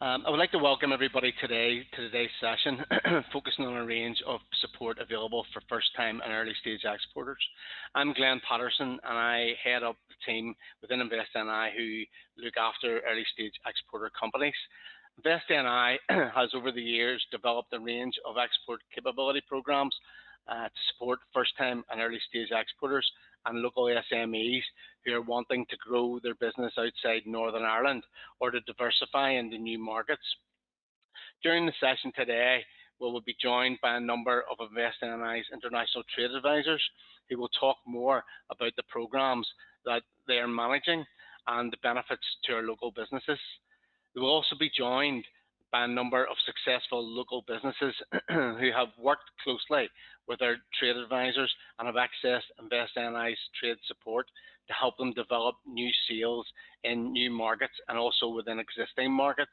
I would like to welcome everybody today to today's session, focusing on a range of support available for first-time and early-stage exporters. I'm Glenn Patterson, and I head up the team within InvestNI who look after early-stage exporter companies. InvestNI has over the years developed a range of export capability programs to support first-time and early-stage exporters and local SMEs who are wanting to grow their business outside Northern Ireland or to diversify into new markets. During the session today, we will be joined by a number of InvestNI's international trade advisors who will talk more about the programs that they are managing and the benefits to our local businesses. We will also be joined by a number of successful local businesses who have worked closely with our trade advisors and have accessed InvestNI's trade support to help them develop new sales in new markets and also within existing markets.